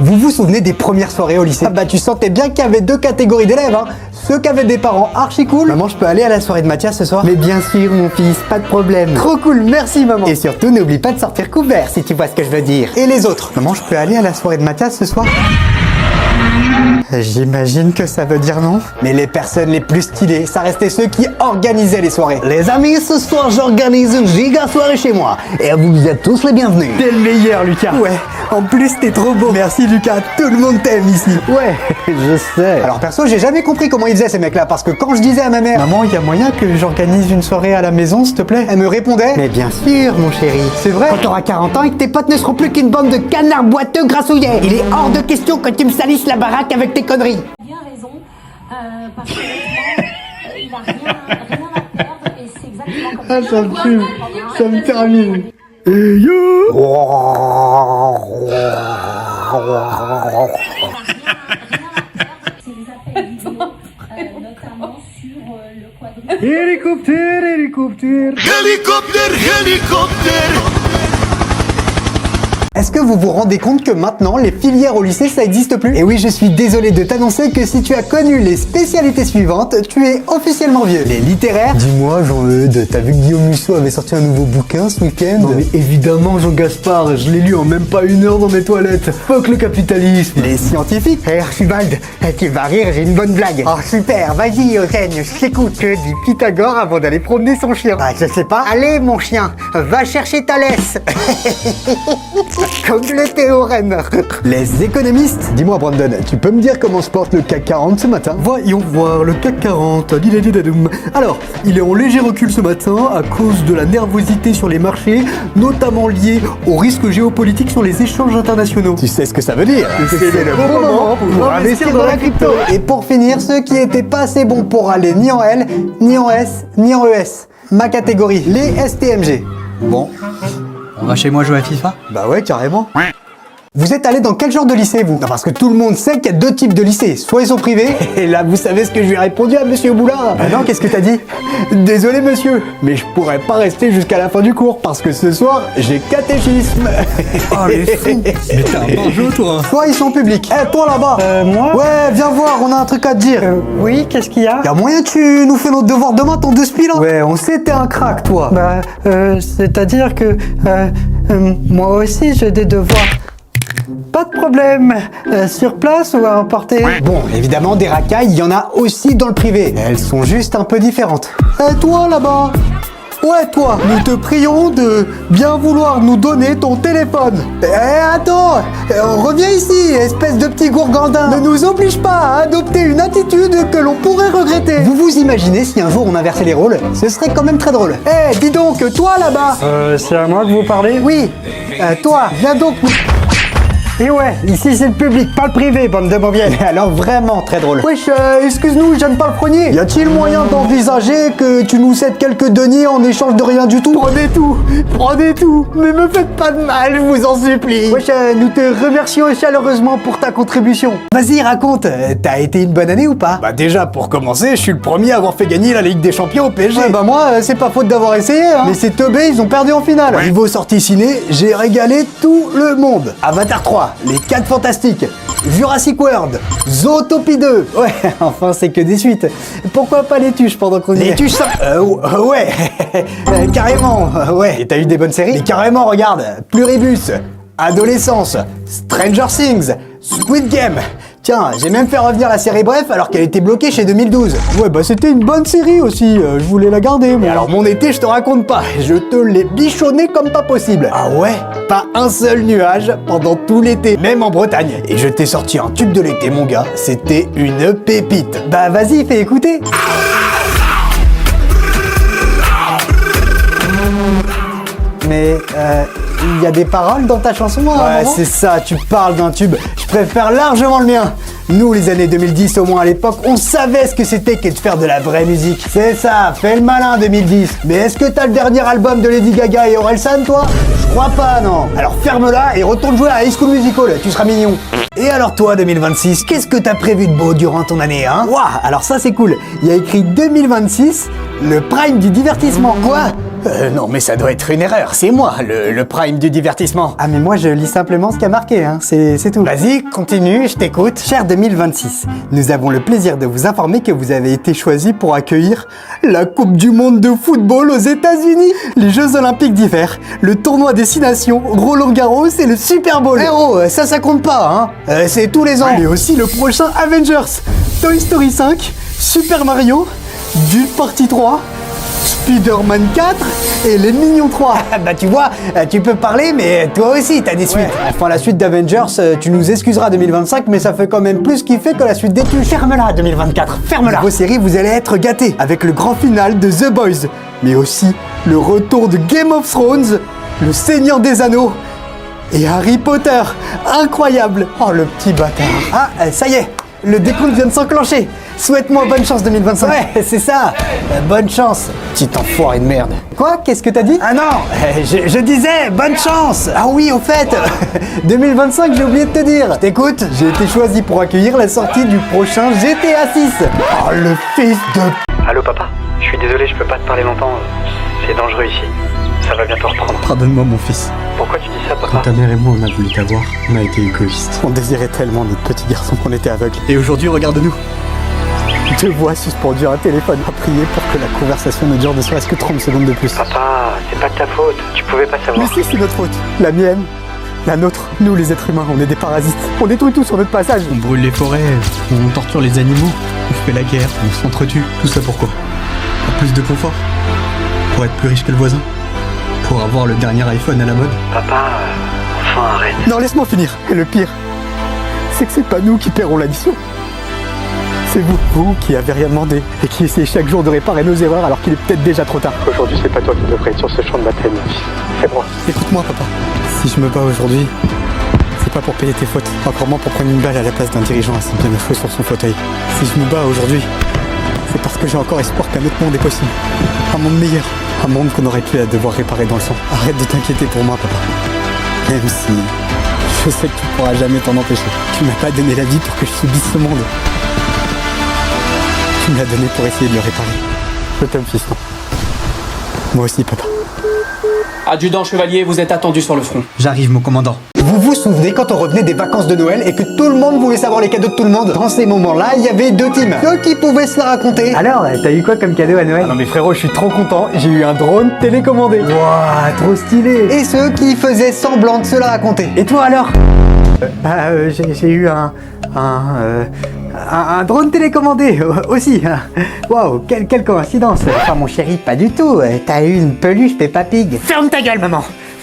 Vous vous souvenez des premières soirées au lycée? Ah bah tu sentais bien qu'il y avait deux catégories d'élèves, hein. Ceux qui avaient des parents archi cool. Maman, je peux aller à la soirée de Mathias ce soir? Mais bien sûr mon fils, pas de problème. Trop cool, merci maman. Et surtout n'oublie pas de sortir couvert si tu vois ce que je veux dire. Et les autres? Maman, je peux aller à la soirée de Mathias ce soir? J'imagine que ça veut dire non. Mais les personnes les plus stylées, ça restait ceux qui organisaient les soirées. Les amis, ce soir j'organise une giga soirée chez moi. Et vous êtes tous les bienvenus. T'es le meilleur Lucas. Ouais, en plus t'es trop beau. Merci Lucas, tout le monde t'aime ici. Ouais, je sais. Alors perso, j'ai jamais compris comment ils faisaient ces mecs-là, parce que quand je disais à ma mère, maman, il y a moyen que j'organise une soirée à la maison, s'il te plaît, elle me répondait, mais bien sûr, mon chéri. C'est vrai. Quand t'auras 40 ans et que tes potes ne seront plus qu'une bande de canards boiteux grassouillets, il est hors de question que tu me salisses la baraque avec tes conneries. Bien raison, parce que il a rien à perdre et c'est exactement comme Ah, ça me tue, ça me termine. Et yo c'est des appels vidéo, notamment sur le quadrille. Hélicoptère, hélicoptère. Est-ce que vous vous rendez compte que maintenant, les filières au lycée, ça n'existe plus? Et oui, je suis désolé de t'annoncer que si tu as connu les spécialités suivantes, tu es officiellement vieux. Les littéraires? Dis-moi, Jean-Eudes, t'as vu que Guillaume Musso avait sorti un nouveau bouquin ce week-end? Non mais évidemment Jean-Gaspard, je l'ai lu en même pas une heure dans mes toilettes. Fuck le capitalisme. Les scientifiques? Hé Archibald, tu vas rire, j'ai une bonne blague. Oh super, vas-y Eugène, je t'écoute. Que dit Pythagore avant d'aller promener son chien? Ah, je sais pas. Allez mon chien, va chercher ta laisse. Comme le théorème. Les économistes? Dis-moi Brandon, tu peux me dire comment se porte le CAC 40 ce matin? Voyons voir, le CAC 40, diladidadoum. Alors, il est en léger recul ce matin à cause de la nervosité sur les marchés, notamment liée aux risques géopolitiques sur les échanges internationaux. Tu sais ce que ça veut dire? C'est le bon moment pour investir dans la crypto. Et pour finir, ceux qui étaient pas assez bons pour aller ni en L, ni en S, ni en ES. Ma catégorie, les STMG. Bon, On va chez moi jouer à FIFA? bah ouais, carrément. Vous êtes allé dans quel genre de lycée, vous? Non, parce que tout le monde sait qu'il y a deux types de lycées. Soit ils sont privés, et là, vous savez ce que je lui ai répondu à monsieur Boulard. Ah non, qu'est-ce que t'as dit? Désolé, monsieur, mais je pourrais pas rester jusqu'à la fin du cours, parce que ce soir, j'ai catéchisme. Ah les fous. Mais t'es un barjot toi. Soit ils sont publics. Eh, toi là-bas. Moi Ouais, viens voir, on a un truc à te dire. Oui, qu'est-ce qu'il y a? Y'a moyen que tu nous fais notre devoir demain, ton 2 spiel, hein? Ouais, on sait t'es un crack, toi. Bah, c'est-à-dire que moi aussi j'ai des devoirs. Pas de problème, sur place ou à emporter? Bon, évidemment, des racailles, il y en a aussi dans le privé. Elles sont juste un peu différentes. Et toi, là-bas? Ouais, toi, nous te prions de bien vouloir nous donner ton téléphone. Eh, attends, reviens ici, espèce de petit gourgandin. Ne nous oblige pas à adopter une attitude que l'on pourrait regretter. Vous vous imaginez si un jour on inversait les rôles? Ce serait quand même très drôle. Eh, dis donc, toi, là-bas. C'est à moi que vous parlez? Oui, toi, viens donc. Et ouais, ici c'est le public, pas le privé, bande de mauvières. Mais alors vraiment très drôle. Wesh, excuse-nous, j'aime pas le premier. Y a-t-il moyen d'envisager que tu nous cèdes quelques deniers en échange de rien du tout? Prenez tout, mais me faites pas de mal, je vous en supplie. Wesh, nous te remercions chaleureusement pour ta contribution. Vas-y, raconte, t'as été une bonne année ou pas? Bah déjà, pour commencer, je suis le premier à avoir fait gagner la Ligue des Champions au PSG. Ouais, bah moi, c'est pas faute d'avoir essayé, hein. Mais c'est teubé, ils ont perdu en finale. Niveau sortie ciné, j'ai régalé tout le monde. Avatar 3, Les 4 Fantastiques, Jurassic World, Zootopie 2. Ouais, enfin, c'est que des suites. Pourquoi pas les tuches pendant qu'on y est? Les tuches, ça... Ouais, carrément, ouais. Et t'as eu des bonnes séries? Mais carrément, regarde, Pluribus, Adolescence, Stranger Things, Squid Game. Tiens, j'ai même fait revenir la série Bref alors qu'elle était bloquée chez 2012. Ouais, bah c'était une bonne série aussi, je voulais la garder, moi. Et alors mon été, je te raconte pas, je te l'ai bichonné comme pas possible. Ah ouais? Pas un seul nuage pendant tout l'été, même en Bretagne. Et je t'ai sorti un tube de l'été, mon gars, c'était une pépite. Bah vas-y, fais écouter. Mais il y a des paroles dans ta chanson, hein? Ouais, c'est ça, tu parles d'un tube. Je préfère largement le mien. Nous, les années 2010, au moins à l'époque, on savait ce que c'était que de faire de la vraie musique. C'est ça, fais le malin 2010. Mais est-ce que t'as le dernier album de Lady Gaga et Orelsan, toi? Je crois pas, non. Alors ferme-la et retourne jouer à High School Musical, tu seras mignon. Et alors toi, 2026, qu'est-ce que t'as prévu de beau durant ton année, hein? Ouah, alors ça c'est cool. Il y a écrit 2026, le prime du divertissement. Quoi? Non mais ça doit être une erreur, c'est moi, le prime du divertissement. Ah mais moi je lis simplement ce qui a marqué, hein. C'est tout. Vas-y, continue, je t'écoute. Cher 2026, nous avons le plaisir de vous informer que vous avez été choisi pour accueillir la Coupe du Monde de football aux États-Unis, les Jeux Olympiques d'hiver, le tournoi Destination, Roland-Garros et le Super Bowl. Héros, ça compte pas, hein. C'est tous les ans. Et aussi le prochain Avengers, Toy Story 5, Super Mario, Dune Partie 3, Spider-Man 4 et Les Mignons 3. Bah tu vois, tu peux parler, mais toi aussi t'as des suites. Enfin la suite d'Avengers, tu nous excuseras 2025, mais ça fait quand même plus kiffer que la suite des tues. Ferme-la 2024, ferme-la. Vos séries, vous allez être gâtés avec le grand final de The Boys, mais aussi le retour de Game of Thrones, le Seigneur des Anneaux et Harry Potter. Incroyable. Oh le petit bâtard. Ah, ça y est, le décompte vient de s'enclencher. Souhaite-moi bonne chance 2025. Ouais, c'est ça. Bonne chance, petit enfoiré de merde. Quoi? Qu'est-ce que t'as dit? Ah non, je disais bonne chance. Ah oui, au fait, 2025, j'ai oublié de te dire. Je t'écoute. J'ai été choisi pour accueillir la sortie du prochain GTA 6. Oh le fils de... Allô papa, je suis désolé, je peux pas te parler longtemps. C'est dangereux ici. Ça va bientôt reprendre. Pardonne-moi mon fils. Pourquoi tu dis ça Quand papa? ta mère et moi on a voulu t'avoir, on a été égoïstes. On désirait tellement notre petit garçon qu'on était aveugle. Et aujourd'hui, regarde-nous. Deux voix suspendues à un téléphone à prier pour que la conversation ne dure ne serait-ce que 30 secondes de plus. Papa, c'est pas de ta faute. Tu pouvais pas Mais savoir. si, c'est notre faute. La mienne, la nôtre. Nous, les êtres humains, on est des parasites. On détruit tout sur notre passage. On brûle les forêts, on torture les animaux, on fait la guerre, on s'entretue. Tout ça pourquoi? Pour plus de confort? Pour être plus riche que le voisin? Pour avoir le dernier iPhone à la mode? Papa, enfin arrête. Non, laisse-moi finir. Et le pire, c'est que c'est pas nous qui paierons l'addition. C'est vous qui avez rien demandé et qui essayez chaque jour de réparer nos erreurs alors qu'il est peut-être déjà trop tard. Aujourd'hui, c'est pas toi qui devrais être sur ce champ de bataille, mon fils. C'est moi. Écoute-moi, papa. Si je me bats aujourd'hui, c'est pas pour payer tes fautes, encore moins pour prendre une balle à la place d'un dirigeant assis bien au chaud sur son fauteuil. Si je me bats aujourd'hui, c'est parce que j'ai encore espoir qu'un autre monde est possible. Un monde meilleur. Un monde qu'on aurait pu devoir réparer dans le sang. Arrête de t'inquiéter pour moi, papa. Même si je sais que tu pourras jamais t'en empêcher. Tu m'as pas donné la vie pour que je subisse ce monde. Tu me l'as donné pour essayer de le réparer. Je t'aime, fiston. Moi aussi, papa. Adjudant chevalier, vous êtes attendu sur le front. J'arrive, mon commandant. Vous vous souvenez quand on revenait des vacances de Noël et que tout le monde voulait savoir les cadeaux de tout le monde? Dans ces moments-là, il y avait deux teams. Ceux qui pouvaient se la raconter. Alors, t'as eu quoi comme cadeau à Noël? Ah non mais frérot, je suis trop content, j'ai eu un drone télécommandé. Waouh, trop stylé. Et ceux qui faisaient semblant de se la raconter. Et toi alors? J'ai eu un drone télécommandé aussi. Waouh, quelle coïncidence. Enfin mon chéri, pas du tout. T'as eu une peluche Peppa Pig. Ferme ta gueule, maman.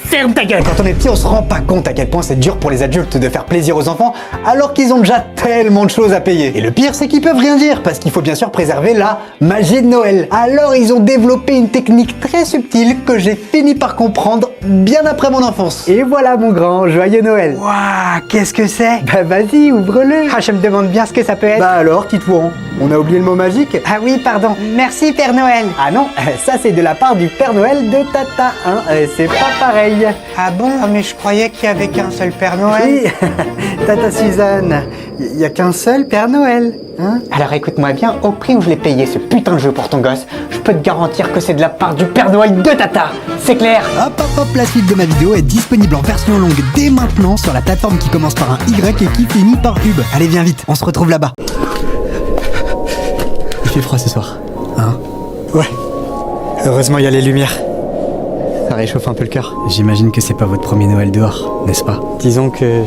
Ferme ta gueule. Quand on est petit, on se rend pas compte à quel point c'est dur pour les adultes de faire plaisir aux enfants alors qu'ils ont déjà tellement de choses à payer. Et le pire, c'est qu'ils peuvent rien dire parce qu'il faut bien sûr préserver la magie de Noël. Alors ils ont développé une technique très subtile que j'ai fini par comprendre bien après mon enfance. Et voilà mon grand, joyeux Noël. Waouh, qu'est-ce que c'est? Bah vas-y, ouvre-le. Ah, je me demande bien ce que ça peut être. Bah alors, Titouan, on a oublié le mot magique? Ah oui, pardon. Merci Père Noël. Ah non, ça c'est de la part du Père Noël de Tata, hein. C'est pas pareil. Ah bon? Mais je croyais qu'il y avait qu'un seul Père Noël. Oui, Tata Suzanne, il y a qu'un seul Père Noël, hein. Alors écoute-moi bien, au prix où je l'ai payé ce putain de jeu pour ton gosse, je peux te garantir que c'est de la part du Père Noël de Tata. C'est clair? Hop, la suite de ma vidéo est disponible en version longue dès maintenant sur la plateforme qui commence par un Y et qui finit par Hub. Allez, viens vite, on se retrouve là-bas. Il fait froid ce soir. Hein? Ouais. Heureusement, il y a les lumières. Ça réchauffe un peu le cœur. J'imagine que c'est pas votre premier Noël dehors, n'est-ce pas? Disons que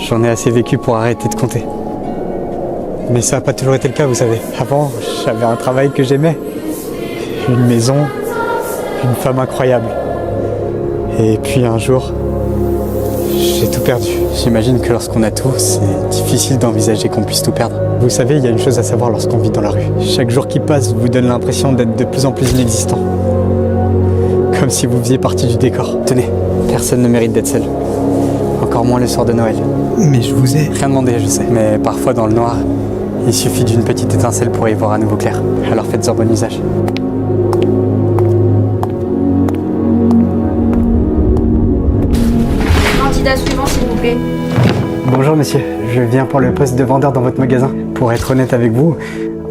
j'en ai assez vécu pour arrêter de compter. Mais ça n'a pas toujours été le cas, vous savez. Avant, j'avais un travail que j'aimais. Une maison, une femme incroyable. Et puis un jour, j'ai tout perdu. J'imagine que lorsqu'on a tout, c'est difficile d'envisager qu'on puisse tout perdre. Vous savez, il y a une chose à savoir lorsqu'on vit dans la rue. Chaque jour qui passe vous donne l'impression d'être de plus en plus inexistant. Comme si vous faisiez partie du décor. Tenez, personne ne mérite d'être seul. Encore moins le soir de Noël. Mais je vous ai... Rien demandé, je sais. Mais parfois dans le noir, il suffit d'une petite étincelle pour y voir à nouveau clair. Alors faites-en bon usage. Candidat suivant, s'il vous plaît. Bonjour monsieur, Je viens pour le poste de vendeur dans votre magasin. Pour être honnête avec vous,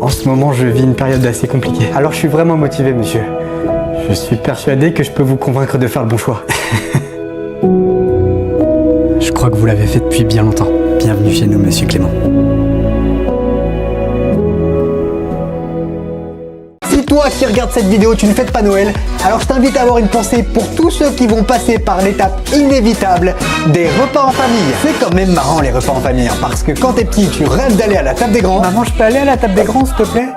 en ce moment je vis une période assez compliquée. Alors je suis vraiment motivé, monsieur. Je suis persuadé que je peux vous convaincre de faire le bon choix. Je crois que vous l'avez fait depuis bien longtemps. Bienvenue chez nous, monsieur Clément. Si toi qui regardes cette vidéo, tu ne fêtes pas Noël, alors je t'invite à avoir une pensée pour tous ceux qui vont passer par l'étape inévitable des repas en famille. C'est quand même marrant les repas en famille, hein, parce que quand t'es petit, tu rêves d'aller à la table des grands. Maman, je peux aller à la table des grands, s'il te plaît?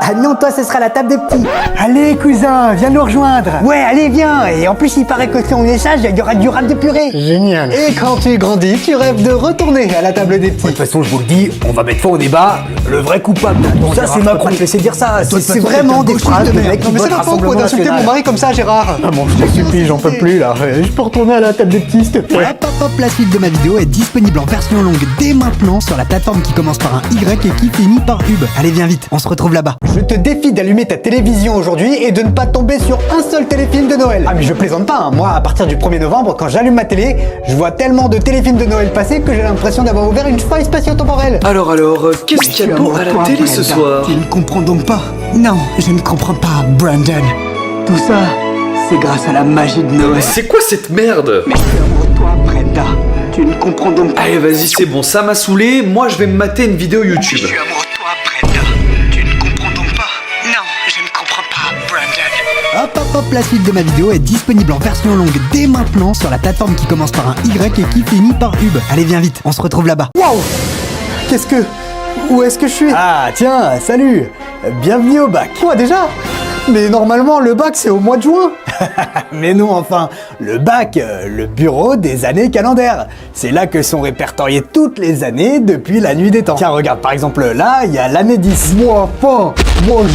Ah non, toi ce sera la table des petits. Allez, cousin, viens nous rejoindre. Ouais, allez, viens. Et en plus, il paraît que si on échange, il y aura du râpe de purée. Génial. Et quand tu grandis, tu rêves de retourner à la table des petits. De toute façon, je vous le dis, on va mettre fin au débat. Le vrai coupable de tout ça, c'est Macron. Te laisser dire ça. C'est vraiment des phrases de mec. Non mais c'est la fois quoi d'insulter mon mari comme ça, Gérard. Maman, je te supplie, j'en peux plus là. Je peux retourner à la table des petits, s'il te plaît. Hop hop hop, la suite de ma vidéo est disponible en version longue dès maintenant sur la plateforme qui commence par un Y et qui finit par Hub. Allez, viens vite, on se retrouve là-bas. Je te défie d'allumer ta télévision aujourd'hui et de ne pas tomber sur un seul téléfilm de Noël. Ah mais je plaisante pas, hein. Moi à partir du 1er novembre, quand j'allume ma télé, je vois tellement de téléfilms de Noël passer que j'ai l'impression d'avoir ouvert une faille spatio-temporelle. Alors, qu'est-ce qu'il y a de beau à la télé ce soir? Tu ne comprends donc pas? Non, je ne comprends pas, Brandon. Tout ça, c'est grâce à la magie de Noël. C'est quoi cette merde? Mais je suis amoureux de toi, Brenda. Tu ne comprends donc pas. Allez, vas-y, c'est bon, ça m'a saoulé. Moi, je vais me mater une vidéo YouTube. Je suis amoureux de toi, Brenda. Tu ne comprends donc pas. Non, je ne comprends pas, Brandon. Hop hop hop, la suite de ma vidéo est disponible en version longue dès maintenant sur la plateforme qui commence par un Y et qui finit par Hub. Allez, viens vite, on se retrouve là-bas. Waouh! Qu'est-ce que... Où est-ce que je suis? Ah tiens, salut! Bienvenue au bac. Quoi déjà? Mais normalement le bac c'est au mois de juin. Mais non, enfin, le bac, le bureau des années calendaires. C'est là que sont répertoriées toutes les années depuis la nuit des temps. Tiens, regarde, par exemple, là, il y a l'année 10. Moi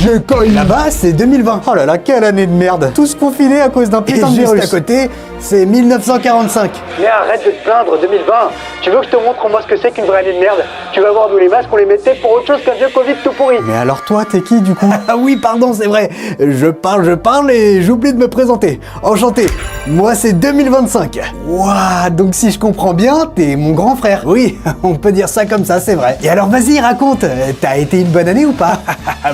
j'ai quand même. Là-bas, c'est 2020. Oh là là, quelle année de merde. Tous confinés à cause d'un putain de virus. Juste à côté, c'est 1945. Mais arrête de te plaindre, 2020. Tu veux que je te montre moi ce que c'est qu'une vraie année de merde? Tu vas voir, nous les masques, on les mettait pour autre chose qu'un vieux Covid tout pourri. Mais alors toi, t'es qui du coup? Ah oui, pardon, c'est vrai. Je parle et j'oublie de me présenter. Enchanté. Moi, c'est 2025. Ouah, donc si je comprends bien, t'es mon grand frère. Oui, on peut dire ça comme ça, c'est vrai. Et alors, vas-y, raconte. T'as été une bonne année ou pas?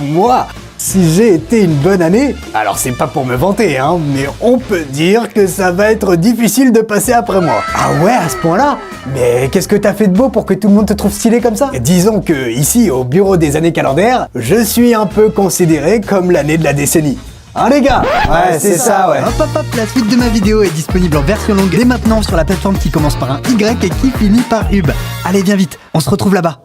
Moi, si j'ai été une bonne année, alors c'est pas pour me vanter, hein, mais on peut dire que ça va être difficile de passer après moi. Ah ouais, à ce point-là? Mais qu'est-ce que t'as fait de beau pour que tout le monde te trouve stylé comme ça? Disons que ici, au bureau des années calendaires, je suis un peu considéré comme l'année de la décennie. Hein les gars? Ouais, c'est ça, ouais. Hop hop hop, la suite de ma vidéo est disponible en version longue dès maintenant sur la plateforme qui commence par un Y et qui finit par Hub. Allez, viens vite, on se retrouve là-bas.